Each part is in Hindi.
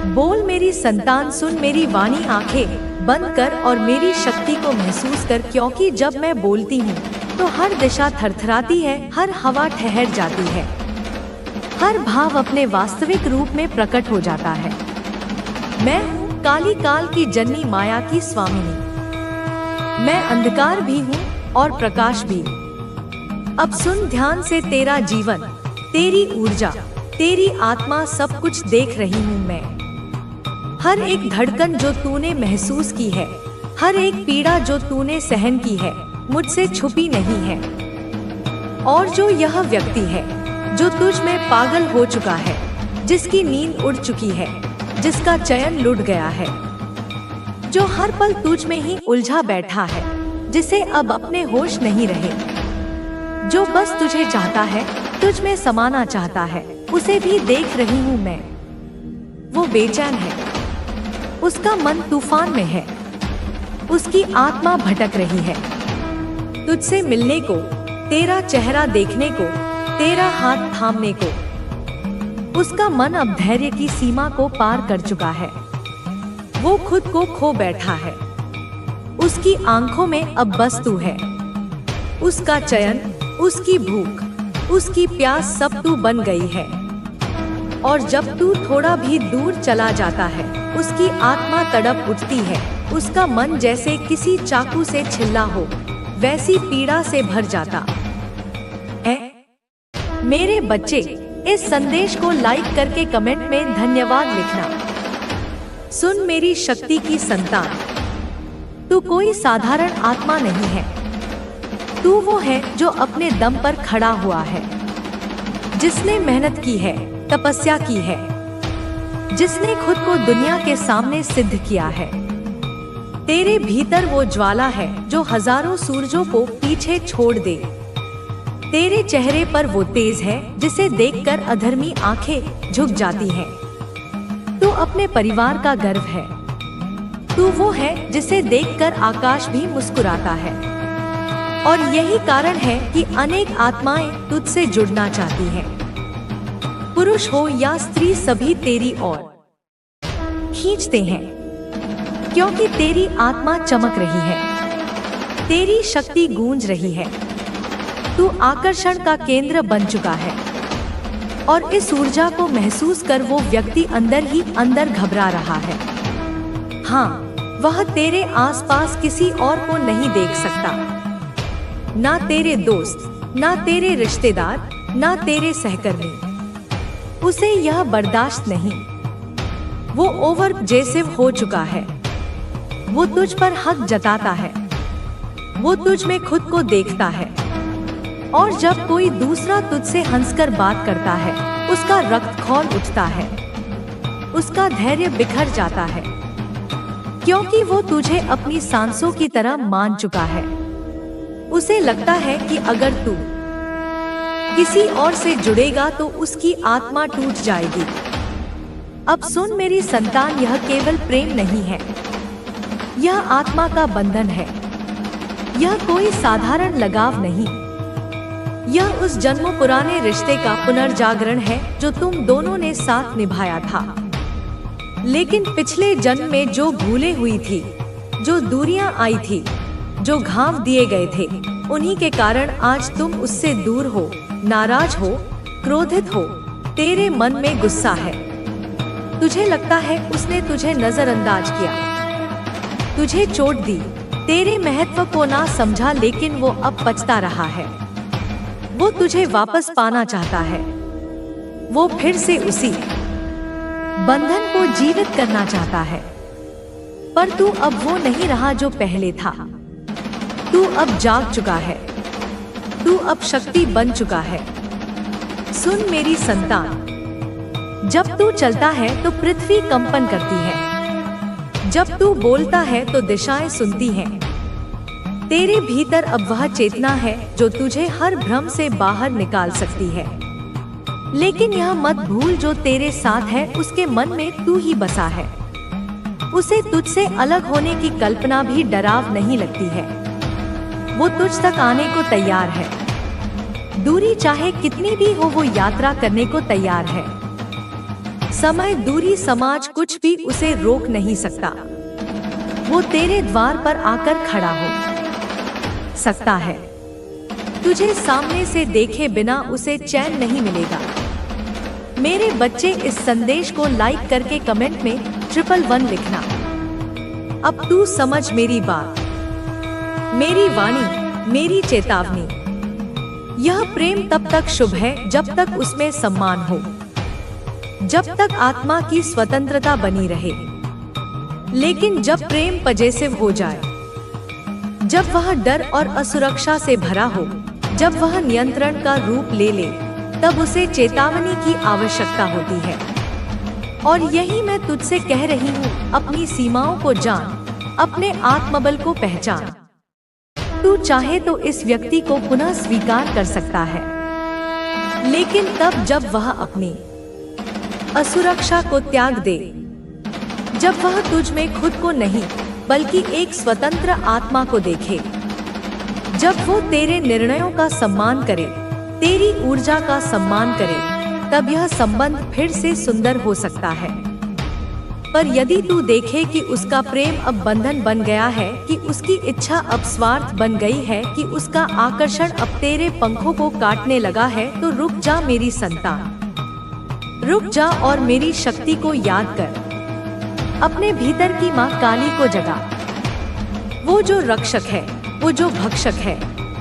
बोल मेरी संतान, सुन मेरी वाणी, आंखें बंद कर और मेरी शक्ति को महसूस कर, क्योंकि जब मैं बोलती हूँ तो हर दिशा थरथराती है, हर हवा ठहर जाती है, हर भाव अपने वास्तविक रूप में प्रकट हो जाता है। मैं हूँ काली काल की जननी, माया की स्वामिनी। मैं अंधकार भी हूँ और प्रकाश भी। अब सुन ध्यान से, तेरा जीवन, तेरी ऊर्जा, तेरी आत्मा, सब कुछ देख रही हूँ मैं। हर एक धड़कन जो तूने महसूस की है, हर एक पीड़ा जो तूने सहन की है, मुझसे छुपी नहीं है। और जो यह व्यक्ति है जो तुझ में पागल हो चुका है, जिसकी नींद उड़ चुकी है, जिसका चयन लुट गया है, जो हर पल तुझ में ही उलझा बैठा है, जिसे अब अपने होश नहीं रहे, जो बस तुझे चाहता है, तुझ में समाना चाहता है, उसे भी देख रही हूँ मैं। वो बेचैन है, उसका मन तूफान में है, उसकी आत्मा भटक रही है। तुझसे मिलने को, तेरा चेहरा देखने को, तेरा हाथ थामने को। उसका मन अब धैर्य की सीमा को पार कर चुका है। वो खुद को खो बैठा है। उसकी आंखों में अब बस तू है। उसका चयन, उसकी भूख, उसकी प्यास, सब तू बन गई है। और जब तू थोड़ा भी दूर चला जाता है, उसकी आत्मा तड़प उठती है। उसका मन जैसे किसी चाकू से छिला हो, वैसी पीड़ा से भर जाता है। मेरे बच्चे, इस संदेश को लाइक करके कमेंट में धन्यवाद लिखना। सुन मेरी शक्ति की संतान, तू कोई साधारण आत्मा नहीं है। तू वो है जो अपने दम पर खड़ा हुआ है, जिसने मेहनत की है, तपस्या की है, जिसने खुद को दुनिया के सामने सिद्ध किया है। तेरे भीतर वो ज्वाला है जो हजारों सूरजों को पीछे छोड़ दे। तेरे चेहरे पर वो तेज है जिसे देखकर अधर्मी आंखें झुक जाती हैं। तू अपने परिवार का गर्व है। तू वो है जिसे देखकर आकाश भी मुस्कुराता है। और यही कारण है कि अनेक आत्माएं तुझसे जुड़ना चाहती हैं। पुरुष हो या स्त्री, सभी तेरी ओर खींचते हैं, क्योंकि तेरी आत्मा चमक रही है, तेरी शक्ति गूंज रही है। तू आकर्षण का केंद्र बन चुका है। और इस ऊर्जा को महसूस कर वो व्यक्ति अंदर ही अंदर घबरा रहा है। हाँ, वह तेरे आसपास किसी और को नहीं देख सकता। ना तेरे दोस्त, ना तेरे रिश्तेदार, ना तेरे सहकर्मी। उसे यह बर्दाश्त नहीं। वो ओवर जेसिव हो चुका है। वो तुझ पर हक जताता है। वो तुझ में खुद को देखता है। और जब कोई दूसरा तुझसे हंसकर बात करता है, उसका रक्त खौल उठता है, उसका धैर्य बिखर जाता है, क्योंकि वो तुझे अपनी सांसों की तरह मान चुका है। उसे लगता है कि अगर तू किसी और से जुड़ेगा तो उसकी आत्मा टूट जाएगी। अब सुन मेरी संतान, यह केवल प्रेम नहीं है, यह आत्मा का बंधन है। यह कोई साधारण लगाव नहीं, यह उस जन्मों पुराने रिश्ते का पुनर्जागरण है जो तुम दोनों ने साथ निभाया था। लेकिन पिछले जन्म में जो भूले हुई थी, जो दूरियां आई थी, जो घाव दिए गए थे, उन्हीं के कारण आज तुम उससे दूर हो, नाराज हो, क्रोधित हो। तेरे मन में गुस्सा है। तुझे लगता है उसने तुझे नजरअंदाज किया, तुझे चोट दी, तेरे महत्व को ना समझा, लेकिन वो अब पछता रहा है। वो तुझे वापस पाना चाहता है। वो फिर से उसी बंधन को जीवित करना चाहता है। पर तू अब वो नहीं रहा जो पहले था। तू अब जाग चुका है। तू अब शक्ति बन चुका है। सुन मेरी संतान, जब तू चलता है तो पृथ्वी कंपन करती है। जब तू बोलता है तो दिशाएं सुनती हैं। तेरे भीतर अब वह चेतना है जो तुझे हर भ्रम से बाहर निकाल सकती है। लेकिन यह मत भूल, जो तेरे साथ है उसके मन में तू ही बसा है। उसे तुझसे अलग होने की कल्पना भी डराव नहीं लगती है। वो तुझ तक आने को तैयार है। दूरी चाहे कितनी भी हो, वो यात्रा करने को तैयार है। समय, दूरी, समाज कुछ भी उसे रोक नहीं सकता। वो तेरे द्वार पर आकर खड़ा हो सकता है। तुझे सामने से देखे बिना उसे चैन नहीं मिलेगा। मेरे बच्चे, इस संदेश को लाइक करके कमेंट में 111 लिखना। अब तू समझ मेरी बात, मेरी वाणी, मेरी चेतावनी। यह प्रेम तब तक शुभ है जब तक उसमें सम्मान हो, जब तक आत्मा की स्वतंत्रता बनी रहे। लेकिन जब प्रेम पजेसिव हो जाए, जब वह डर और असुरक्षा से भरा हो, जब वह नियंत्रण का रूप ले ले, तब उसे चेतावनी की आवश्यकता होती है। और यही मैं तुझसे कह रही हूँ, अपनी सीमाओं को जान, अपने आत्मबल को पहचान। तू चाहे तो इस व्यक्ति को पुनः स्वीकार कर सकता है, लेकिन तब जब वह अपनी असुरक्षा को त्याग दे, जब वह तुझ में खुद को नहीं बल्कि एक स्वतंत्र आत्मा को देखे, जब वो तेरे निर्णयों का सम्मान करे, तेरी ऊर्जा का सम्मान करे, तब यह संबंध फिर से सुंदर हो सकता है। पर यदि तू देखे कि उसका प्रेम अब बंधन बन गया है, कि उसकी इच्छा अब स्वार्थ बन गई है, कि उसका आकर्षण अब तेरे पंखों को काटने लगा है, तो रुक जा मेरी संतान, रुक जा और मेरी शक्ति को याद कर। अपने भीतर की माँ काली को जगा, वो जो रक्षक है, वो जो भक्षक है,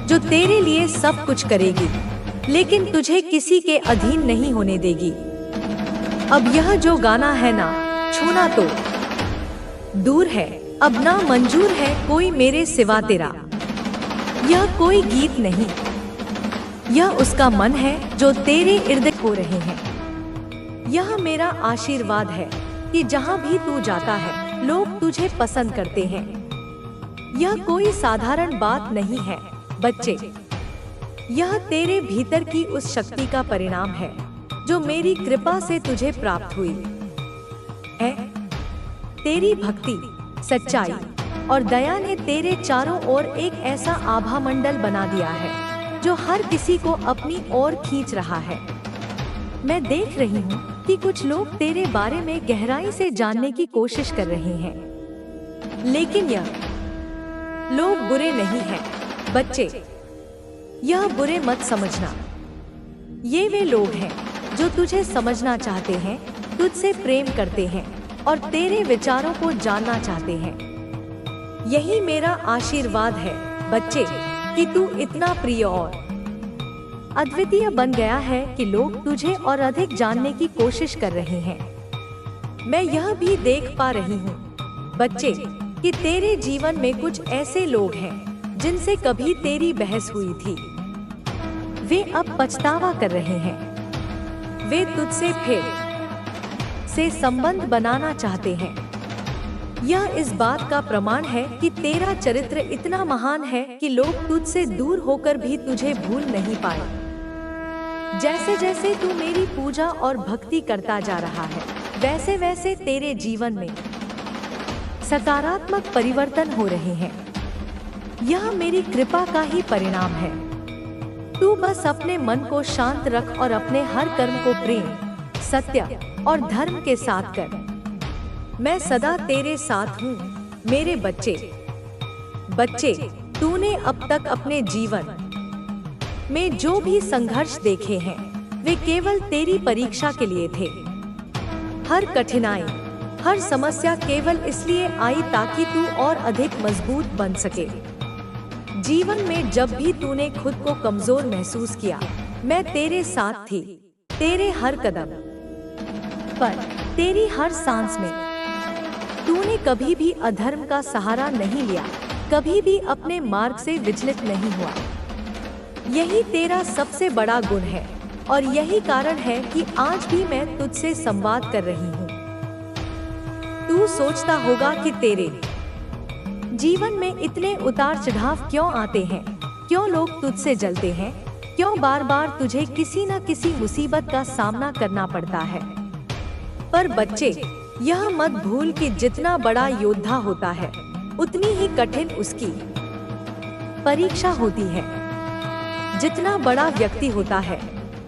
जो तेरे लिए सब कुछ करेगी, लेकिन तुझे किसी के अधीन नहीं होने देगी। अब यह जो गाना है ना, छूना तो दूर है, अब ना मंजूर है कोई मेरे सिवा तेरा। यह कोई गीत नहीं, यह उसका मन है जो तेरे इर्द हो रहे हैं। यह मेरा आशीर्वाद है कि जहाँ भी तू जाता है, लोग तुझे पसंद करते हैं। यह कोई साधारण बात नहीं है बच्चे, यह तेरे भीतर की उस शक्ति का परिणाम है जो मेरी कृपा से तुझे प्राप्त हुई है। तेरी भक्ति, सच्चाई और दया ने तेरे चारों ओर एक ऐसा आभा मंडल बना दिया है जो हर किसी को अपनी ओर खींच रहा है। मैं देख रही हूँ कि कुछ लोग तेरे बारे में गहराई से जानने की कोशिश कर रहे हैं, लेकिन यह लोग बुरे नहीं हैं बच्चे, यह बुरे मत समझना। ये वे लोग हैं जो तुझे समझना चाहते हैं, तुझसे प्रेम करते हैं और तेरे विचारों को जानना चाहते हैं। यही मेरा आशीर्वाद है बच्चे कि तू इतना प्रिय और अद्वितीय बन गया है कि लोग तुझे और अधिक जानने की कोशिश कर रहे हैं। मैं यह भी देख पा रही हूँ बच्चे कि तेरे जीवन में कुछ ऐसे लोग हैं जिनसे कभी तेरी बहस हुई थी, वे अब पछतावा कर रहे हैं। वे तुझसे फिर से संबंध बनाना चाहते हैं। यह इस बात का प्रमाण है कि तेरा चरित्र इतना महान है कि लोग तुझसे दूर होकर भी तुझे भूल नहीं पाए। जैसे जैसे तू मेरी पूजा और भक्ति करता जा रहा है, वैसे वैसे तेरे जीवन में सकारात्मक परिवर्तन हो रहे हैं। यह मेरी कृपा का ही परिणाम है। तू बस अपने मन को शांत रख और अपने हर कर्म को प्रेम, सत्य और धर्म के साथ कर। मैं सदा तेरे साथ हूँ मेरे बच्चे। बच्चे, तूने अब तक अपने जीवन में जो भी संघर्ष देखे हैं, वे केवल तेरी परीक्षा के लिए थे। हर कठिनाई, हर समस्या केवल इसलिए आई ताकि तू और अधिक मजबूत बन सके। जीवन में जब भी तूने खुद को कमजोर महसूस किया, मैं तेरे साथ थी। तेरे हर कदम पर, तेरी हर सांस में। तूने कभी भी अधर्म का सहारा नहीं लिया, कभी भी अपने मार्ग से विचलित नहीं हुआ। यही तेरा सबसे बड़ा गुण है और यही कारण है कि आज भी मैं तुझसे संवाद कर रही हूँ। तू सोचता होगा कि तेरे जीवन में इतने उतार चढ़ाव क्यों आते हैं, क्यों लोग तुझसे जलते हैं, क्यों बार बार तुझे किसी न किसी मुसीबत का सामना करना पड़ता है। पर बच्चे, यह मत भूल कि जितना बड़ा योद्धा होता है, उतनी ही कठिन उसकी परीक्षा होती है। जितना बड़ा व्यक्ति होता है,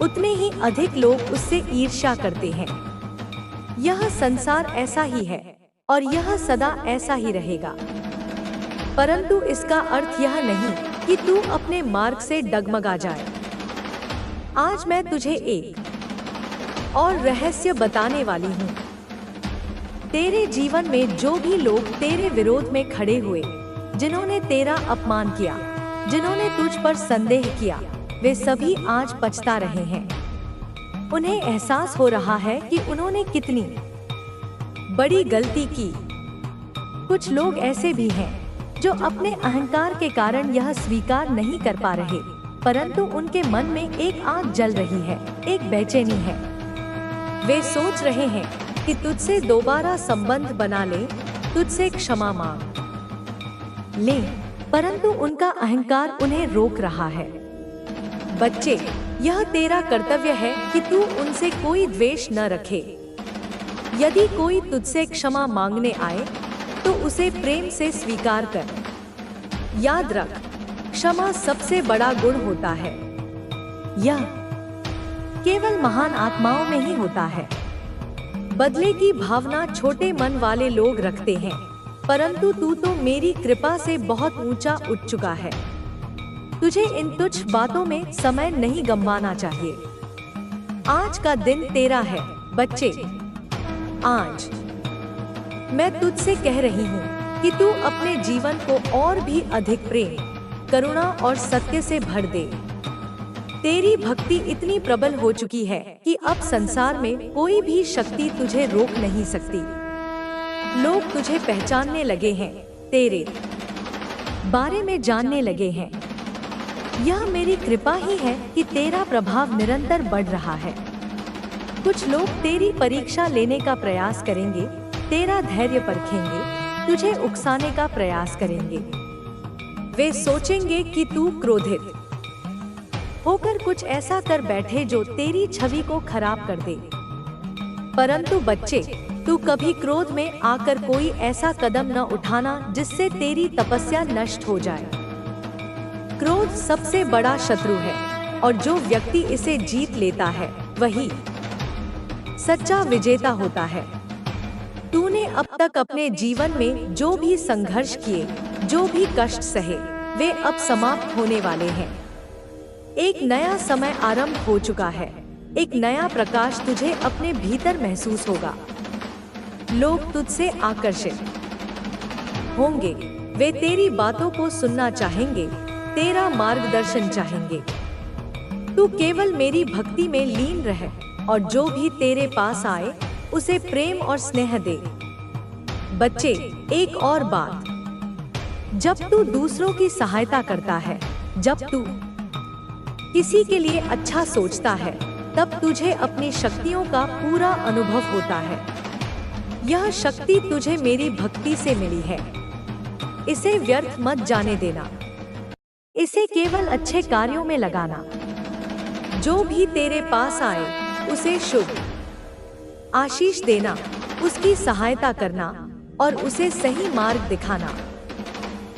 उतने ही अधिक लोग उससे ईर्ष्या करते हैं। यह संसार ऐसा ही है और यह सदा ऐसा ही रहेगा। परंतु इसका अर्थ यह नहीं कि तू अपने मार्ग से डगमगा जाए। आज मैं तुझे एक और रहस्य बताने वाली हूँ। तेरे जीवन में जो भी लोग तेरे विरोध में खड़े हुए, जिन्होंने तेरा अपमान किया, जिन्होंने तुझ पर संदेह किया, वे सभी आज पछता रहे हैं। उन्हें एहसास हो रहा है कि उन्होंने कितनी बड़ी गलती की। कुछ लोग ऐसे भी हैं जो अपने अहंकार के कारण यह स्वीकार नहीं कर पा रहे, परंतु उनके मन में एक आग जल रही है, एक बेचैनी है। वे सोच रहे हैं कि तुझसे दोबारा संबंध बना ले, तुझसे क्षमा मांग ले, परंतु उनका अहंकार उन्हें रोक रहा है। बच्चे, यह तेरा कर्तव्य है कि तू उनसे कोई द्वेष न रखे। यदि कोई तुझसे क्षमा मांगने आए तो उसे प्रेम से स्वीकार कर। याद रख, क्षमा सबसे बड़ा गुण होता है। यह केवल महान आत्माओं में ही होता है। बदले की भावना छोटे मन वाले लोग रखते हैं, परंतु तू तो मेरी कृपा से बहुत ऊंचा उठ चुका है। तुझे इन तुच्छ बातों में समय नहीं गंवाना चाहिए। आज का दिन तेरा है बच्चे। आज मैं तुझसे कह रही हूँ कि तू अपने जीवन को और भी अधिक प्रेम, करुणा और सत्य से भर दे। तेरी भक्ति इतनी प्रबल हो चुकी है कि अब संसार में कोई भी शक्ति तुझे रोक नहीं सकती। लोग तुझे पहचानने लगे हैं, तेरे बारे में जानने लगे हैं। यह मेरी कृपा ही है कि तेरा प्रभाव निरंतर बढ़ रहा है। कुछ लोग तेरी परीक्षा लेने का प्रयास करेंगे, तेरा धैर्य परखेंगे, तुझे उकसाने का प्रयास करेंगे। वे सोचेंगे कि तू क्रोधित होकर कुछ ऐसा कर बैठे जो तेरी छवि को खराब कर दे। परंतु बच्चे, तू कभी क्रोध में आकर कोई ऐसा कदम न उठाना जिससे तेरी तपस्या नष्ट हो जाए। क्रोध सबसे बड़ा शत्रु है और जो व्यक्ति इसे जीत लेता है वही सच्चा विजेता होता है। तूने अब तक अपने जीवन में जो भी संघर्ष किए, जो भी कष्ट सहे, वे अब समाप्त होने वाले हैं। एक नया समय आरंभ हो चुका है। एक नया प्रकाश तुझे अपने भीतर महसूस होगा। लोग तुझसे आकर्षित होंगे। वे तेरी बातों को सुनना चाहेंगे, तेरा मार्गदर्शन चाहेंगे। तू केवल मेरी भक्ति में लीन रह और जो भी तेरे पास आए उसे प्रेम और स्नेह दे। बच्चे, एक और बात, जब तू दूसरों की सहायता करता है, जब तू किसी के लिए अच्छा सोचता है, तब तुझे अपनी शक्तियों का पूरा अनुभव होता है। यह शक्ति तुझे मेरी भक्ति से मिली है। इसे व्यर्थ मत जाने देना। इसे केवल अच्छे कार्यों में लगाना। जो भी तेरे पास आए उसे शुभ आशीष देना, उसकी सहायता करना और उसे सही मार्ग दिखाना।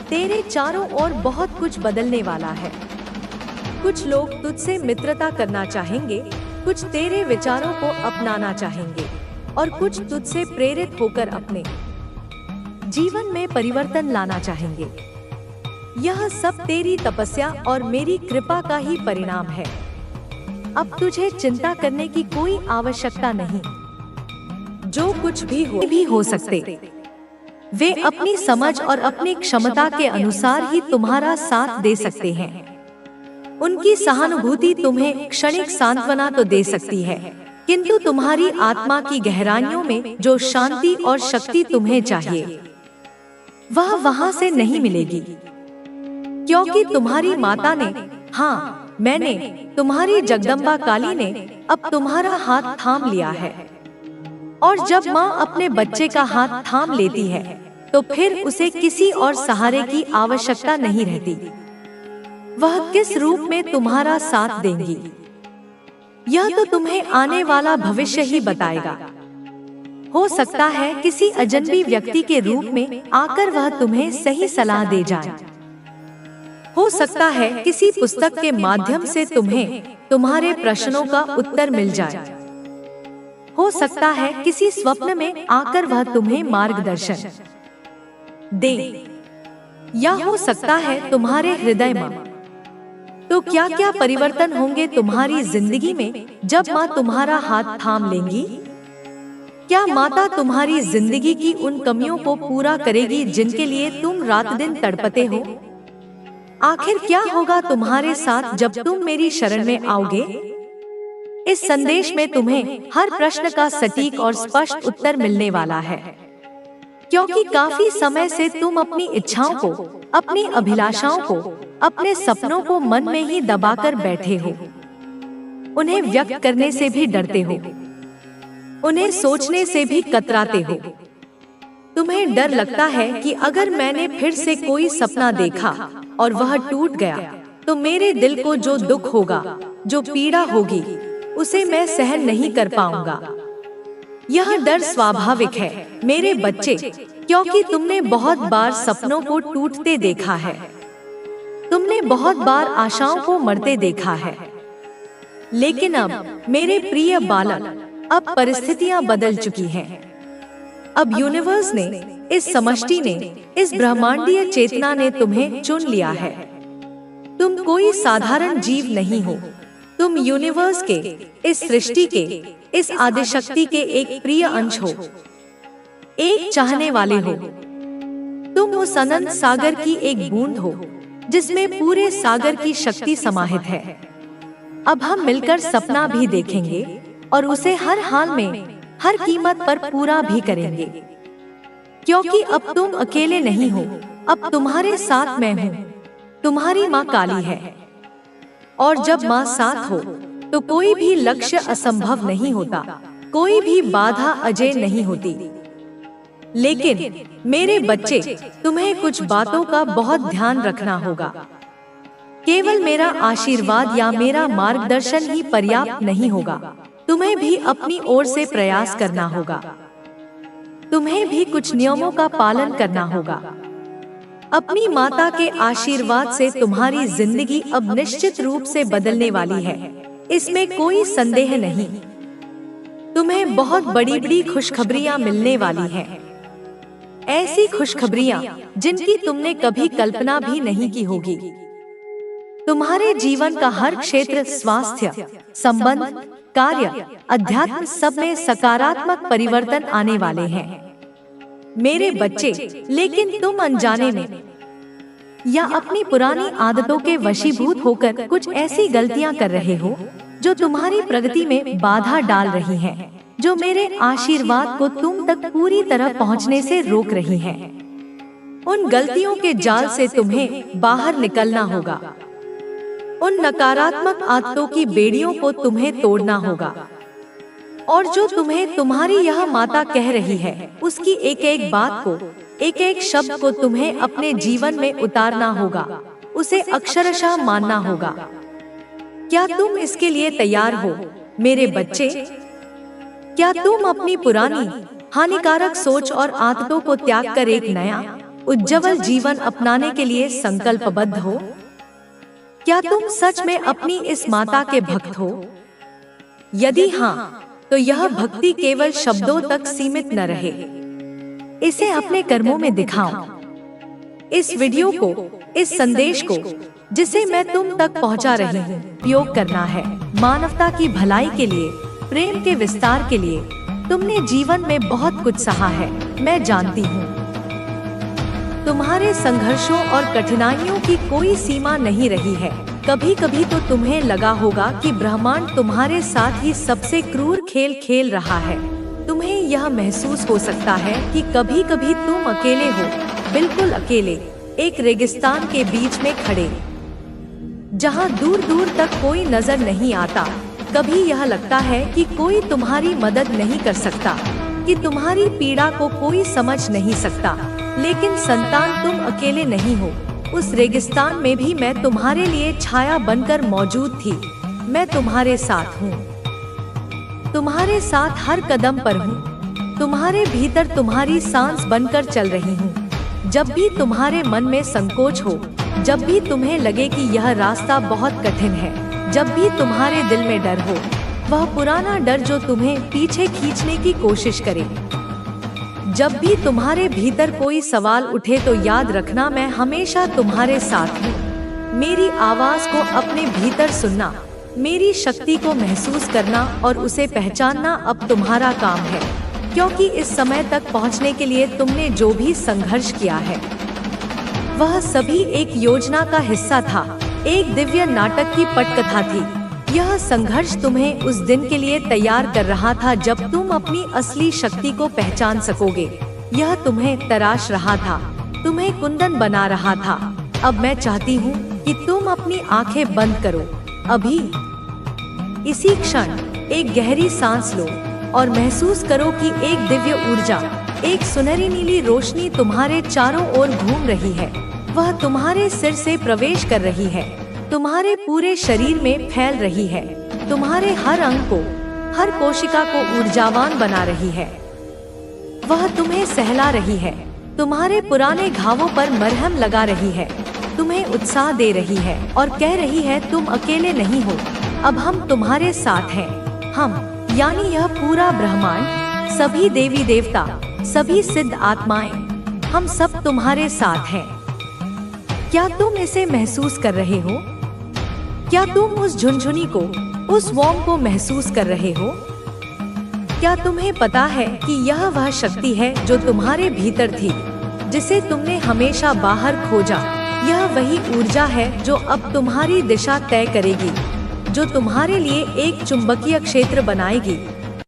तेरे चारों ओर बहुत कुछ बदलने वाला है। कुछ लोग तुझसे मित्रता करना चाहेंगे, कुछ तेरे विचारों को अपनाना चाहेंगे और कुछ तुझसे प्रेरित होकर अपने जीवन में परिवर्तन लाना चाहेंगे। यह सब तेरी तपस्या और मेरी कृपा का ही परिणाम है। अब तुझे चिंता करने की कोई आवश्यकता नहीं। जो कुछ भी हो सकते, वे अपनी समझ और अपनी क्षमता के अनुसार ही तुम्हारा साथ दे सकते हैं। उनकी सहानुभूति तुम्हें क्षणिक सांत्वना तो दे सकती है, किंतु तुम्हारी आत्मा की गहराइयों में जो शांति और शक्ति तुम्हें चाहिए, वह वहां से नहीं मिलेगी। क्योंकि तुम्हारी माता ने, हाँ मैंने, तुम्हारी जगदम्बा काली ने अब तुम्हारा हाथ थाम लिया है। और जब माँ अपने बच्चे का हाथ थाम लेती है तो फिर उसे किसी और सहारे की आवश्यकता नहीं रहती। वह किस रूप में तुम्हारा साथ देंगी, यह तो तुम्हें आने वाला भविष्य ही बताएगा। हो सकता है किसी अजनबी व्यक्ति के रूप में आकर वह तुम्हें सही सलाह दे जाए। हो सकता है किसी पुस्तक के माध्यम से तुम्हें तुम्हारे प्रश्नों का उत्तर मिल जाए। हो सकता है किसी स्वप्न में आकर वह तुम्हें मार्गदर्शन दे, या हो सकता है तुम्हारे हृदय में। तो क्या क्या परिवर्तन होंगे तुम्हारी जिंदगी में जब माँ तुम्हारा हाथ थाम लेंगी? क्या माता तुम्हारी जिंदगी की उन कमियों को पूरा करेगी जिनके लिए तुम रात दिन तड़पते हो? आखिर क्या होगा तुम्हारे साथ जब तुम मेरी शरण में आओगे? इस संदेश में तुम्हें हर प्रश्न का सटीक और स्पष्ट उत्तर मिलने वाला है, क्योंकि काफी समय से तुम अपनी इच्छाओं को, अपनी अभिलाषाओं को, अपने सपनों को मन में ही दबाकर बैठे हो। उन्हें व्यक्त करने से भी डरते हो, उन्हें सोचने से भी कतराते हो। तुम्हें डर लगता है कि अगर मैंने फिर से कोई सपना देखा और वह टूट गया तो मेरे दिल को जो दुख होगा, जो पीड़ा होगी, उसे मैं सहन नहीं कर पाऊंगा। यह डर स्वाभाविक है मेरे बच्चे, क्योंकि तुमने बहुत बार सपनों को टूटते देखा है, तुमने बहुत बार आशाओं को मरते देखा है। लेकिन अब मेरे प्रिय बालक, अब परिस्थितियां बदल चुकी हैं। अब यूनिवर्स ने, इस समष्टि ने, इस ब्रह्मांडीय चेतना ने तुम्हें चुन लिया है। तुम कोई साधारण जीव नहीं हो, तुम यूनिवर्स के, इस सृष्टि के, इस आदिशक्ति के एक प्रिय अंश हो, एक चाहने वाले हो। तुम उस अनंत सागर की एक बूंद हो जिसमें पूरे सागर की शक्ति समाहित है। अब हम मिलकर सपना भी देखेंगे और उसे हर हाल में, हर कीमत पर पूरा भी करेंगे, क्योंकि अब तुम अकेले नहीं हो। अब तुम्हारे साथ मैं हूँ, तुम्हारी माँ काली है। और जब माँ साथ हो तो कोई भी लक्ष्य असंभव नहीं होता, कोई भी बाधा अजेय नहीं होती। लेकिन मेरे बच्चे, तुम्हें कुछ बातों का बहुत ध्यान रखना होगा। केवल मेरा आशीर्वाद या मेरा मार्गदर्शन ही पर्याप्त नहीं होगा, तुम्हें भी अपनी ओर से प्रयास करना होगा। तुम्हें भी कुछ नियमों का पालन करना होगा। अपनी माता के आशीर्वाद से तुम्हारी जिंदगी अब निश्चित रूप से बदलने वाली है, इसमें कोई संदेह नहीं। तुम्हें बहुत बड़ी बड़ी खुशखबरियां मिलने वाली हैं। ऐसी खुशखबरियां जिनकी तुमने कभी कल्पना भी नहीं की होगी। तुम्हारे जीवन का हर क्षेत्र, स्वास्थ्य, संबंध, कार्य, अध्यात्म, सब में सकारात्मक परिवर्तन आने वाले हैं मेरे बच्चे। लेकिन तुम अनजाने में या अपनी पुरानी आदतों के वशीभूत होकर कुछ ऐसी गलतियां कर रहे हो जो तुम्हारी प्रगति में बाधा डाल रही हैं, जो मेरे आशीर्वाद को तुम तक पूरी तरह पहुंचने से रोक रही हैं। उन गलतियों के जाल से तुम्हें बाहर निकलना होगा। उन नकारात्मक आदतों की बेड़ियों को तुम्हें तोड़ना होगा। और जो तुम्हें तुम्हारी यह माता कह रही है, उसकी एक एक बात को, एक एक शब्द को तुम्हें अपने जीवन में उतारना होगा, उसे अक्षरशः मानना होगा। क्या तुम इसके लिए तैयार हो मेरे बच्चे? क्या तुम अपनी पुरानी हानिकारक सोच और आदतों को त्याग कर एक नया उज्जवल जीवन अपनाने के लिए संकल्पबद्ध हो? क्या तुम सच में अपनी इस माता के भक्त हो? यदि हाँ, तो यह भक्ति केवल शब्दों तक सीमित न रहे, इसे अपने कर्मों में दिखाओ। इस वीडियो को, इस संदेश को, जिसे मैं तुम तक पहुंचा रही हूँ, उपयोग करना है मानवता की भलाई के लिए, प्रेम के विस्तार के लिए। तुमने जीवन में बहुत कुछ सहा है, मैं जानती हूँ। तुम्हारे संघर्षों और कठिनाइयों की कोई सीमा नहीं रही है। कभी कभी तो तुम्हें लगा होगा कि ब्रह्मांड तुम्हारे साथ ही सबसे क्रूर खेल खेल रहा है। तुम्हें यह महसूस हो सकता है कि कभी कभी तुम अकेले हो, बिल्कुल अकेले, एक रेगिस्तान के बीच में खड़े, जहां दूर दूर तक कोई नजर नहीं आता। कभी यह लगता है कि कोई तुम्हारी मदद नहीं कर सकता, कि तुम्हारी पीड़ा को कोई समझ नहीं सकता। लेकिन संतान, तुम अकेले नहीं हो। उस रेगिस्तान में भी मैं तुम्हारे लिए छाया बनकर मौजूद थी। मैं तुम्हारे साथ हूँ, तुम्हारे साथ हर कदम पर हूँ। तुम्हारे भीतर तुम्हारी सांस बनकर चल रही हूँ। जब भी तुम्हारे मन में संकोच हो, जब भी तुम्हें लगे कि यह रास्ता बहुत कठिन है, जब भी तुम्हारे दिल में डर हो वह पुराना डर जो तुम्हें पीछे खींचने की कोशिश करे। जब भी तुम्हारे भीतर कोई सवाल उठे तो याद रखना, मैं हमेशा तुम्हारे साथ हूँ। मेरी आवाज को अपने भीतर सुनना, मेरी शक्ति को महसूस करना और उसे पहचानना अब तुम्हारा काम है, क्योंकि इस समय तक पहुँचने के लिए तुमने जो भी संघर्ष किया है वह सभी एक योजना का हिस्सा था, एक दिव्य नाटक की पटकथा थी। यह संघर्ष तुम्हें उस दिन के लिए तैयार कर रहा था जब तुम अपनी असली शक्ति को पहचान सकोगे। यह तुम्हें तराश रहा था, तुम्हें कुंदन बना रहा था। अब मैं चाहती हूँ कि तुम अपनी आंखें बंद करो। अभी इसी क्षण एक गहरी सांस लो और महसूस करो कि एक दिव्य ऊर्जा, एक सुनहरी नीली रोशनी तुम्हारे चारों ओर घूम रही है। वह तुम्हारे सिर से प्रवेश कर रही है, तुम्हारे पूरे शरीर में फैल रही है, तुम्हारे हर अंग को, हर कोशिका को ऊर्जावान बना रही है। वह तुम्हें सहला रही है, तुम्हारे पुराने घावों पर मरहम लगा रही है, तुम्हें उत्साह दे रही है और कह रही है तुम अकेले नहीं हो, अब हम तुम्हारे साथ हैं। हम यानी यह पूरा ब्रह्मांड, सभी देवी देवता, सभी सिद्ध आत्माएं, हम सब तुम्हारे साथ हैं। क्या तुम इसे महसूस कर रहे हो? क्या तुम उस झुनझुनी को, उस वॉर्म को महसूस कर रहे हो? क्या तुम्हें पता है कि यह वह शक्ति है जो तुम्हारे भीतर थी, जिसे तुमने हमेशा बाहर खोजा? यह वही ऊर्जा है जो अब तुम्हारी दिशा तय करेगी, जो तुम्हारे लिए एक चुंबकीय क्षेत्र बनाएगी।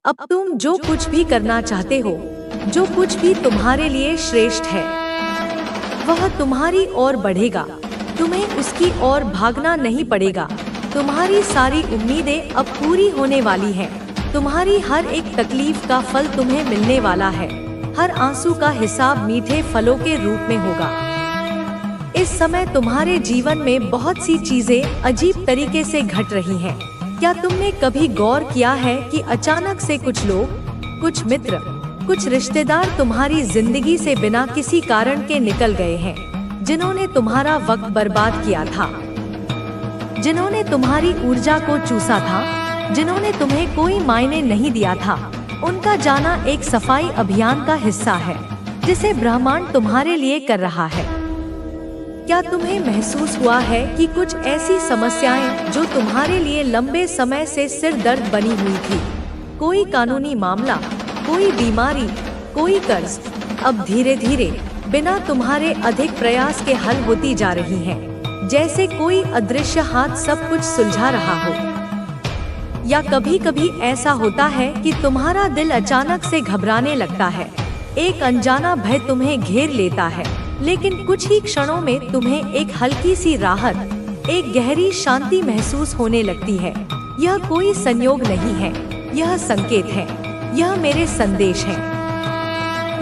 अब तुम जो कुछ भी करना चाहते हो, जो कुछ भी तुम्हारे लिए श्रेष्ठ है, वह तुम्हारी ओर बढ़ेगा। तुम्हें उसकी ओर भागना नहीं पड़ेगा। तुम्हारी सारी उम्मीदें अब पूरी होने वाली हैं। तुम्हारी हर एक तकलीफ का फल तुम्हें मिलने वाला है। हर आंसू का हिसाब मीठे फलों के रूप में होगा। इस समय तुम्हारे जीवन में बहुत सी चीजें अजीब तरीके से घट रही हैं। क्या तुमने कभी गौर किया है कि अचानक से कुछ लोग, कुछ मित्र, कुछ रिश्तेदार तुम्हारी जिंदगी से बिना किसी कारण के निकल गए हैं, जिन्होंने तुम्हारा वक्त बर्बाद किया था, जिन्होंने तुम्हारी ऊर्जा को चूसा था, जिन्होंने तुम्हें कोई मायने नहीं दिया था। उनका जाना एक सफाई अभियान का हिस्सा है, जिसे ब्रह्मांड तुम्हारे लिए कर रहा है। क्या तुम्हें महसूस हुआ है कि कुछ ऐसी समस्याएं जो तुम्हारे लिए लंबे समय से सिर दर्द बनी हुई थी, कोई कानूनी मामला, कोई बीमारी, कोई कर्ज, अब धीरे धीरे बिना तुम्हारे अधिक प्रयास के हल होती जा रही हैं, जैसे कोई अदृश्य हाथ सब कुछ सुलझा रहा हो। या कभी कभी ऐसा होता है कि तुम्हारा दिल अचानक से घबराने लगता है, एक अनजाना भय तुम्हें घेर लेता है, लेकिन कुछ ही क्षणों में तुम्हें एक हल्की सी राहत, एक गहरी शांति महसूस होने लगती है। यह कोई संयोग नहीं है, यह संकेत है, यह मेरे संदेश हैं।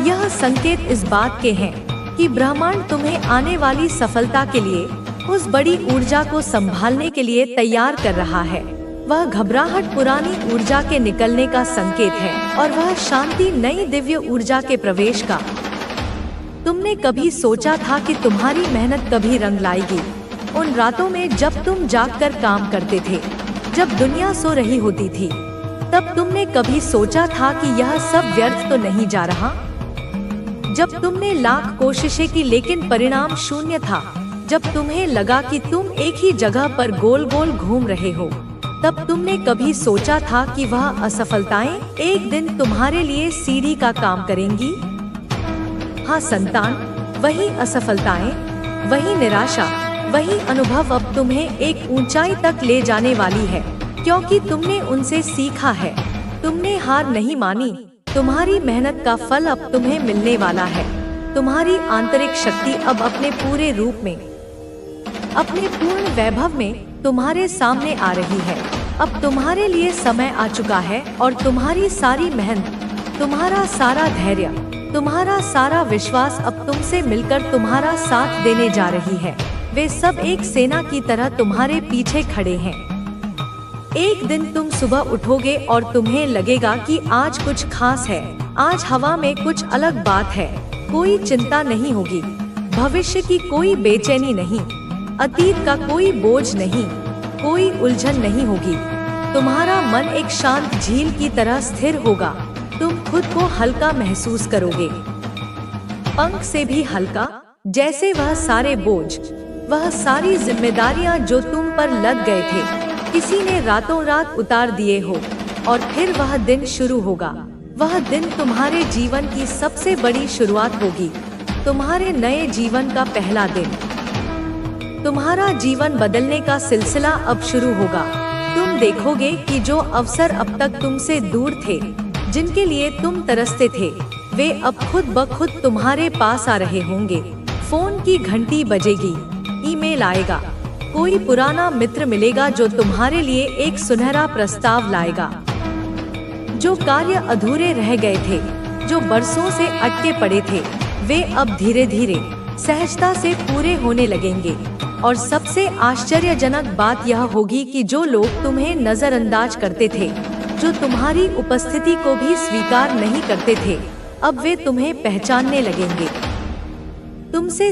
यह संकेत इस बात के हैं कि ब्रह्मांड तुम्हें आने वाली सफलता के लिए, उस बड़ी ऊर्जा को संभालने के लिए तैयार कर रहा है। वह घबराहट पुरानी ऊर्जा के निकलने का संकेत है और वह शांति नई दिव्य ऊर्जा के प्रवेश का। तुमने कभी सोचा था कि तुम्हारी मेहनत कभी रंग लाएगी? उन रातों में जब तुम जागकर काम करते थे, जब दुनिया सो रही होती थी, तब तुमने कभी सोचा था कि यह सब व्यर्थ तो नहीं जा रहा? जब तुमने लाख कोशिशें की लेकिन परिणाम शून्य था, जब तुम्हें लगा कि तुम एक ही जगह पर गोल गोल घूम रहे हो, तब तुमने कभी सोचा था कि वह असफलताएं एक दिन तुम्हारे लिए सीढ़ी का काम करेंगी? हाँ संतान, वही असफलताएं, वही निराशा, वही अनुभव अब तुम्हें एक ऊंचाई तक ले जाने वाली है, क्योंकि तुमने उनसे सीखा है, तुमने हार नहीं मानी। तुम्हारी मेहनत का फल अब तुम्हें मिलने वाला है। तुम्हारी आंतरिक शक्ति अब अपने पूरे रूप में, अपने पूर्ण वैभव में तुम्हारे सामने आ रही है। अब तुम्हारे लिए समय आ चुका है और तुम्हारी सारी मेहनत, तुम्हारा सारा धैर्य, तुम्हारा सारा विश्वास अब तुमसे मिलकर तुम्हारा साथ देने जा रही है। वे सब एक सेना की तरह तुम्हारे पीछे खड़े हैं। एक दिन तुम सुबह उठोगे और तुम्हें लगेगा कि आज कुछ खास है, आज हवा में कुछ अलग बात है। कोई चिंता नहीं होगी, भविष्य की कोई बेचैनी नहीं, अतीत का कोई बोझ नहीं, कोई उलझन नहीं होगी। तुम्हारा मन एक शांत झील की तरह स्थिर होगा। तुम खुद को हल्का महसूस करोगे, पंख से भी हल्का, जैसे वह सारे बोझ, वह सारी जिम्मेदारियां जो तुम पर लद गए थे, किसी ने रातों रात उतार दिए हो। और फिर वह दिन शुरू होगा। वह दिन तुम्हारे जीवन की सबसे बड़ी शुरुआत होगी, तुम्हारे नए जीवन का पहला दिन। तुम्हारा जीवन बदलने का सिलसिला अब शुरू होगा। तुम देखोगे कि जो अवसर अब तक तुमसे दूर थे, जिनके लिए तुम तरसते थे, वे अब खुद ब खुद तुम्हारे पास आ रहे होंगे। फोन की घंटी बजेगी, ईमेल आएगा, कोई पुराना मित्र मिलेगा जो तुम्हारे लिए एक सुनहरा प्रस्ताव लाएगा। जो कार्य अधूरे रह गए थे, जो बरसों से अटके पड़े थे, वे अब धीरे धीरे सहजता से पूरे होने लगेंगे। और सबसे आश्चर्यजनक बात यह होगी कि जो लोग तुम्हें नजरअंदाज करते थे, जो तुम्हारी उपस्थिति को भी स्वीकार नहीं करते थे, अब वे तुम्हें पहचानने लगेंगे। तुमसे